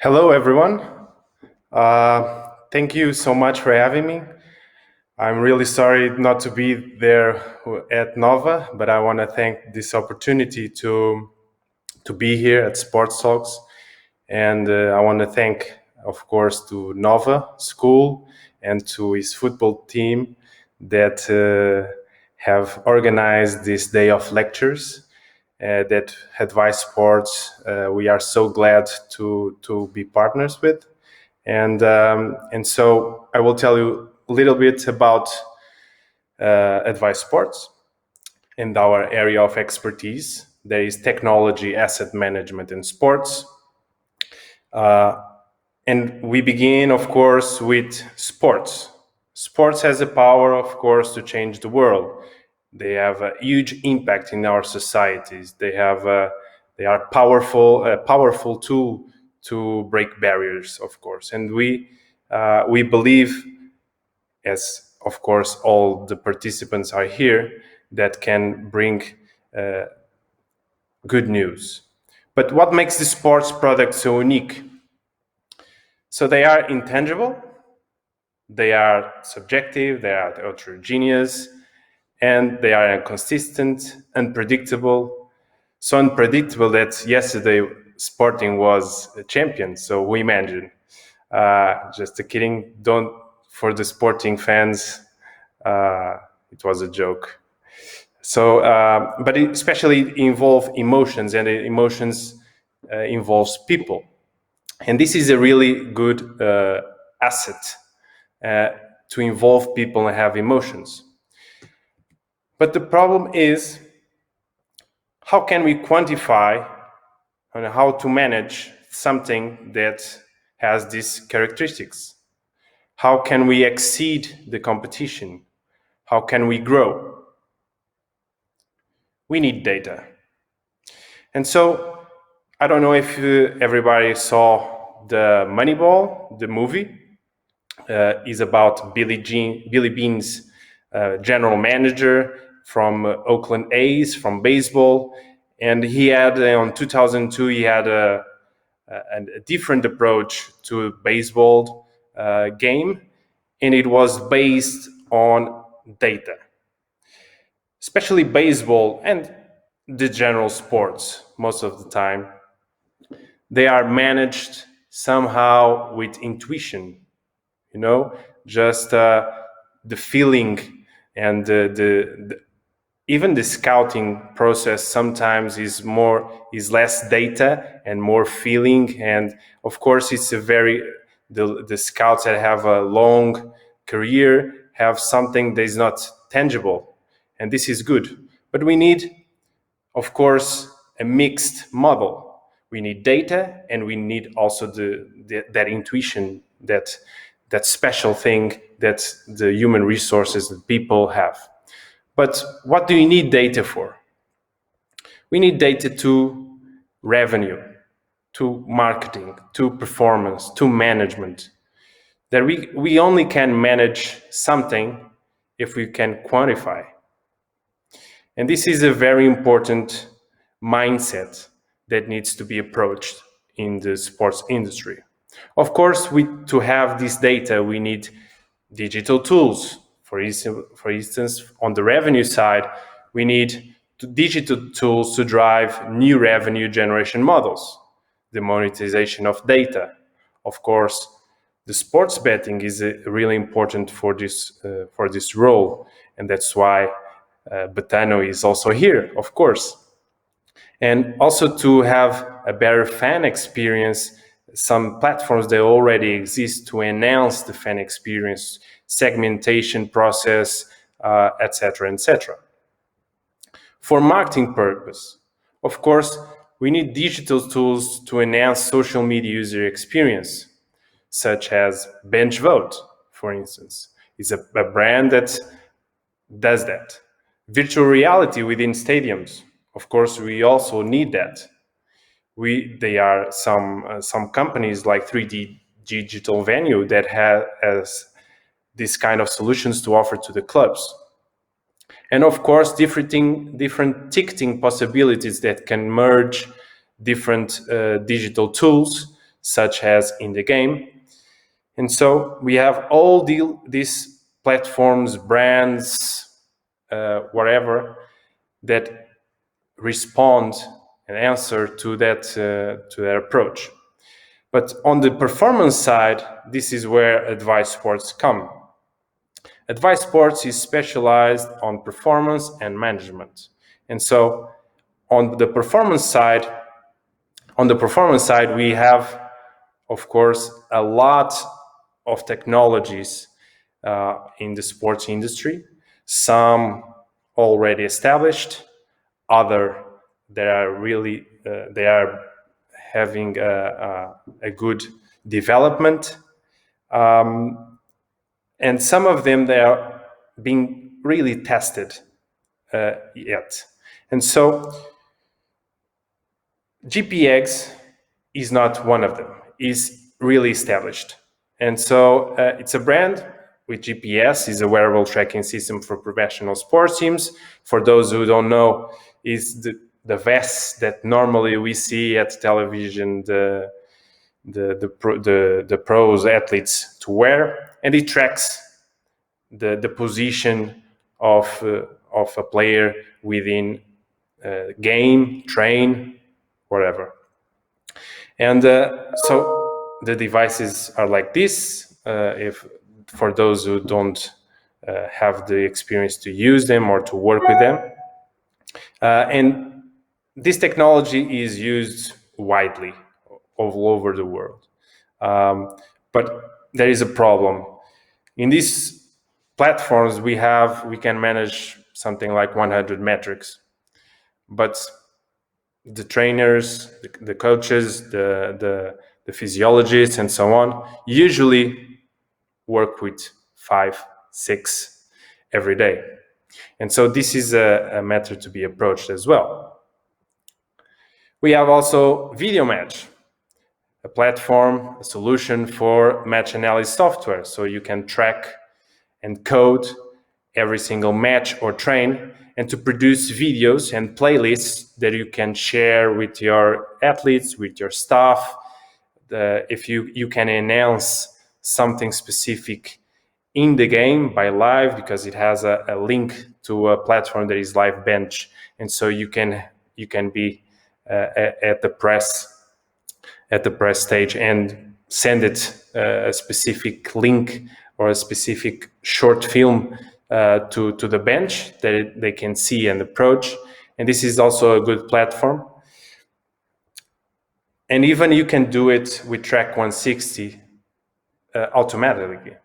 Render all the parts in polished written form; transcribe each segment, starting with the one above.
Hello, everyone. Thank you so much for having me. I'm really sorry not to be there at Nova, but I want to thank this opportunity to be here at Sports Talks, and I want to thank, of course, to Nova School and to his football team that have organized this day of lectures. That Addvice Sports, we are so glad to be partners with. And so I will tell you a little bit about Addvice Sports and our area of expertise. There is technology, asset management, and sports. And we begin, of course, with sports. Sports has the power, of course, to change the world. They have a huge impact in our societies. They are a powerful tool to break barriers, of course. And we believe, as of course all the participants are here, that can bring good news. But what makes the sports product so unique? So they are intangible, they are subjective, they are heterogeneous, and they are inconsistent, unpredictable. So unpredictable that yesterday Sporting was a champion. So we imagine. Just a kidding. Don't, for the Sporting fans, it was a joke. So, but it especially involve emotions, and emotions involves people, and this is a really good asset to involve people and have emotions. But the problem is, how can we quantify and how to manage something that has these characteristics? How can we exceed the competition? How can we grow? We need data. And so, I don't know if everybody saw the Moneyball, the movie. Is about Billy Bean's general manager from Oakland A's, from baseball. And he had, on 2002, he had a different approach to baseball game, and it was based on data, especially baseball and the general sports. Most of the time they are managed somehow with intuition, just the feeling, and even the scouting process sometimes is less data and more feeling. And of course, it's the scouts that have a long career have something that is not tangible, and this is good. But we need, of course, a mixed model. We need data, and we need also that intuition, that special thing that the human resources that people have. But what do you need data for? We need data to revenue, to marketing, to performance, to management. That we only can manage something if we can quantify. And this is a very important mindset that needs to be approached in the sports industry. Of course, to have this data, we need digital tools. For instance, on the revenue side, we need digital tools to drive new revenue generation models, the monetization of data. Of course, the sports betting is really important for this role, and that's why Betano is also here, of course. And also to have a better fan experience, some platforms that already exist to enhance the fan experience, segmentation process, etc., etc. For marketing purpose, of course, we need digital tools to enhance social media user experience, such as BenchVote, for instance. It's a brand that does that. Virtual reality within stadiums. Of course, we also need that. They are some companies like 3D Digital Venue that has this kind of solutions to offer to the clubs. And of course, different ticketing possibilities that can merge different digital tools, such as in the game. And so we have all these platforms, brands, whatever, that respond and answer to that approach. But on the performance side, this is where Addvice Sports come. Addvice Sports is specialized on performance and management. And so on the performance side, we have, of course, a lot of technologies in the sports industry. Some already established, other that are really they are having a good development, and some of them they are being really tested yet. And so GPX is not one of them, is really established. And so it's a brand with GPS, is a wearable tracking system for professional sports teams. For those who don't know, is the vests that normally we see at television, the pros athletes to wear, and it tracks the position of a player within game, train, whatever. And so the devices are like this. If for those who don't have the experience to use them or to work with them, and this technology is used widely all over the world. But there is a problem. In these platforms, we can manage something like 100 metrics, but the trainers, the coaches, the physiologists, and so on, usually work with 5, 6 every day. And so this is a matter to be approached as well. We have also Video Match, a platform, a solution for match analysis software. So you can track and code every single match or train, and to produce videos and playlists that you can share with your athletes, with your staff. If you can announce something specific in the game by live, because it has a link to a platform that is Live Bench, and so you can be at the press stage and send it a specific link or a specific short film to the bench that they can see and approach. And this is also a good platform. And even you can do it with Track 160 automatically,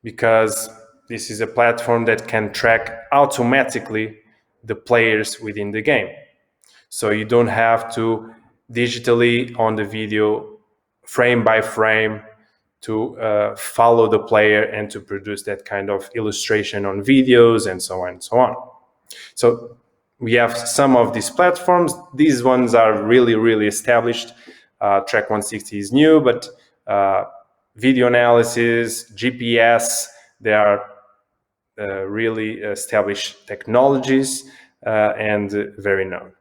because this is a platform that can track automatically the players within the game. So you don't have to digitally on the video, frame by frame, to follow the player and to produce that kind of illustration on videos and so on and so on. So we have some of these platforms. These ones are really, really established. Track 160 is new, but video analysis, GPS, they are really established technologies and very known.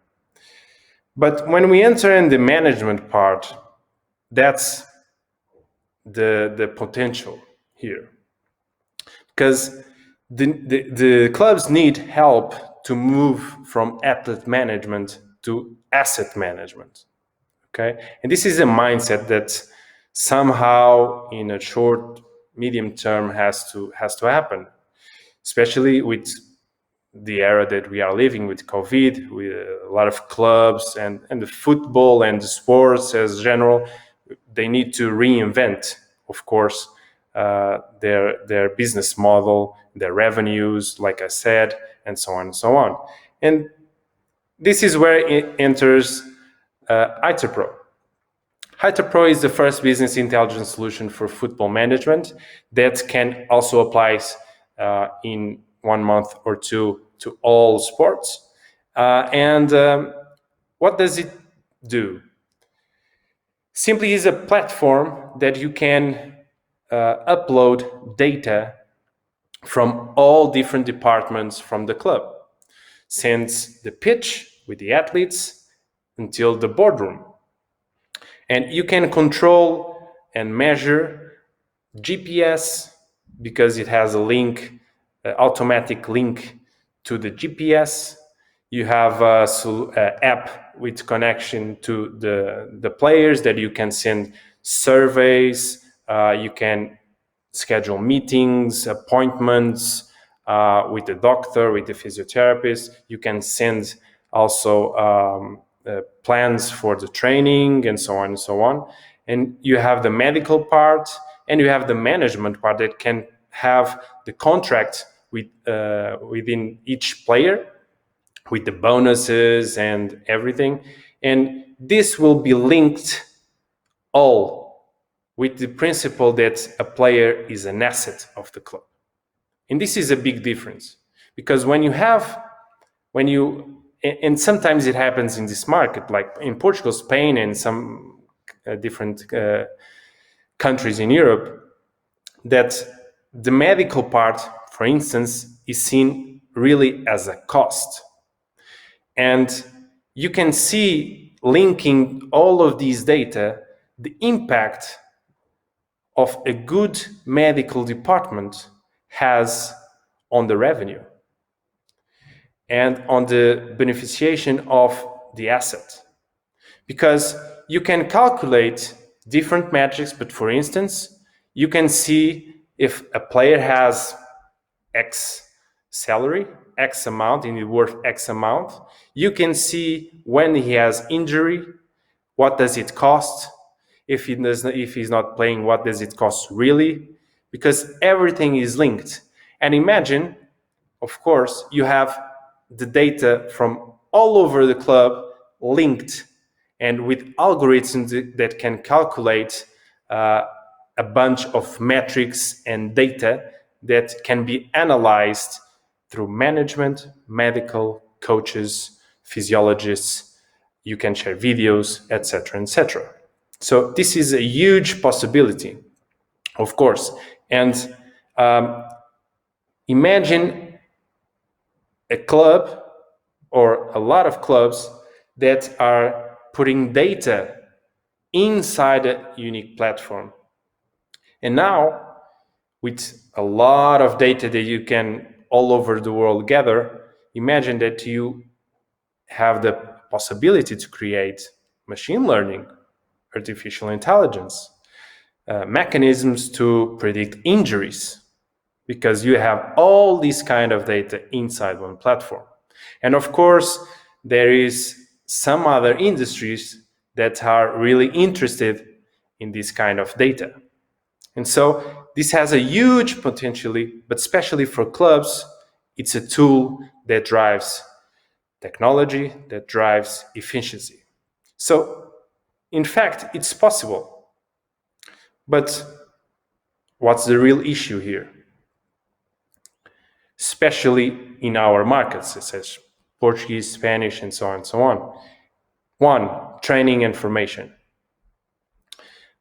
But when we enter in the management part, that's the potential here, because the clubs need help to move from athlete management to asset management. Okay, and this is a mindset that somehow in a short, medium term has to happen, especially with the era that we are living with COVID, with a lot of clubs and the football and the sports as general. They need to reinvent, of course, their business model, their revenues, like I said, and so on and so on. And this is where it enters ITERPro. ITERPro is the first business intelligence solution for football management that can also apply in 1 month or 2 to all sports. And what does it do? Simply is a platform that you can upload data from all different departments from the club, since the pitch with the athletes until the boardroom. And you can control and measure GPS because it has a link, automatic link to the GPS. You have a app with connection to the players that you can send surveys. You can schedule meetings, appointments with the doctor, with the physiotherapist. You can send also plans for the training and so on and so on. And you have the medical part and you have the management part that can have the contract with within each player with the bonuses and everything. And this will be linked all with the principle that a player is an asset of the club. And this is a big difference because when you and sometimes it happens in this market, like in Portugal, Spain, and some different countries in Europe, that the medical part, for instance, is seen really as a cost. And you can see linking all of these data, the impact of a good medical department has on the revenue and on the beneficiation of the asset. Because you can calculate different metrics, but for instance, you can see if a player has X salary, X amount, and it's worth X amount. You can see when he has injury, what does it cost? If he's not playing, what does it cost really? Because everything is linked. And imagine, of course, you have the data from all over the club linked and with algorithms that can calculate a bunch of metrics and data that can be analyzed through management, medical, coaches, physiologists. You can share videos, etc., etc. So this is a huge possibility, of course. And imagine a club or a lot of clubs that are putting data inside a unique platform. And now, with a lot of data that you can all over the world gather, imagine that you have the possibility to create machine learning, artificial intelligence, mechanisms to predict injuries, because you have all this kind of data inside one platform. And of course, there is some other industries that are really interested in this kind of data. And so this has a huge potentially, but especially for clubs, it's a tool that drives technology, that drives efficiency. So in fact, it's possible. But what's the real issue here? Especially in our markets, such as Portuguese, Spanish, and so on and so on. One, training and formation.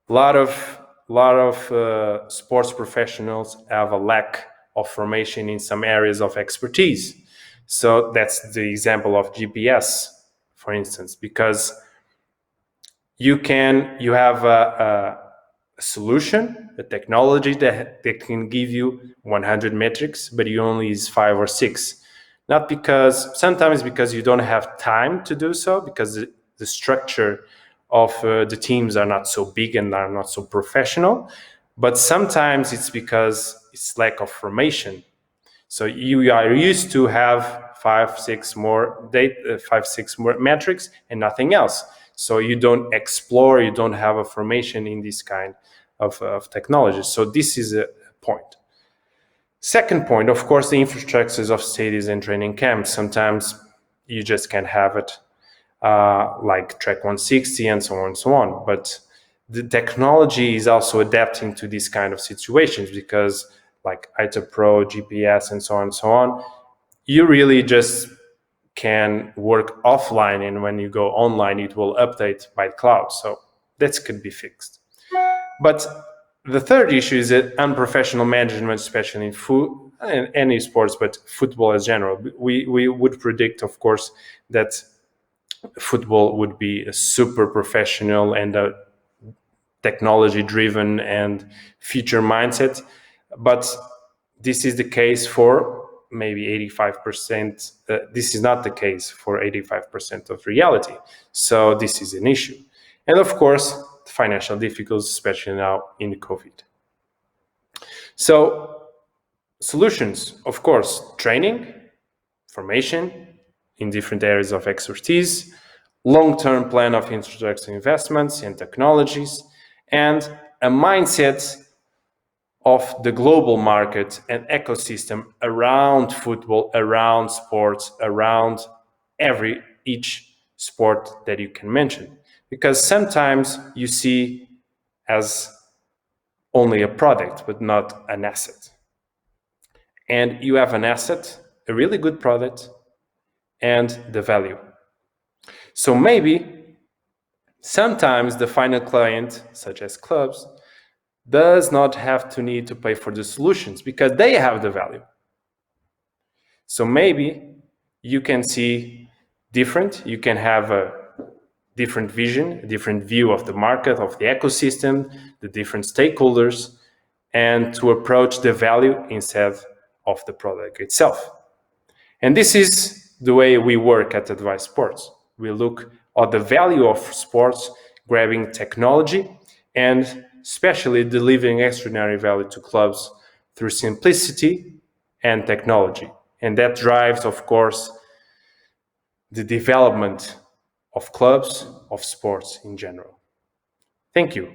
A lot of sports professionals have a lack of formation in some areas of expertise. So that's the example of GPS, for instance, because you have a solution, a technology that can give you 100 metrics, but you only use 5 or 6. Not because, sometimes because you don't have time to do so, because the structure of the teams are not so big and are not so professional, but sometimes it's because it's lack of formation. So you are used to have 5, 6 more data, 5, 6 more metrics and nothing else. So you don't explore, you don't have a formation in this kind of technology. So this is a point. Second point, of course, the infrastructures of stadiums and training camps. Sometimes you just can't have it, like Track 160 and so on and so on. But the technology is also adapting to these kind of situations because like ITA Pro, GPS, and so on and so on, you really just can work offline, and when you go online, it will update by cloud. So that could be fixed. But the third issue is that unprofessional management, especially in food and any sports, but football as general. We would predict, of course, that football would be a super professional and technology driven and future mindset. But this is the case for maybe 85%. This is not the case for 85% of reality. So this is an issue. And of course, financial difficulties, especially now in COVID. So solutions, of course, training, formation in different areas of expertise, long-term plan of infrastructure investments and technologies, and a mindset of the global market and ecosystem around football, around sports, around each sport that you can mention. Because sometimes you see as only a product, but not an asset. And you have an asset, a really good product, and the value. So maybe sometimes the final client, such as clubs, does not have to need to pay for the solutions because they have the value. So maybe you can see different, you can have a different vision, a different view of the market, of the ecosystem, the different stakeholders, and to approach the value instead of the product itself. And this is the way we work at Addvice Sports. We look at the value of sports, grabbing technology, and especially delivering extraordinary value to clubs through simplicity and technology. And that drives, of course, the development of clubs, of sports in general. Thank you.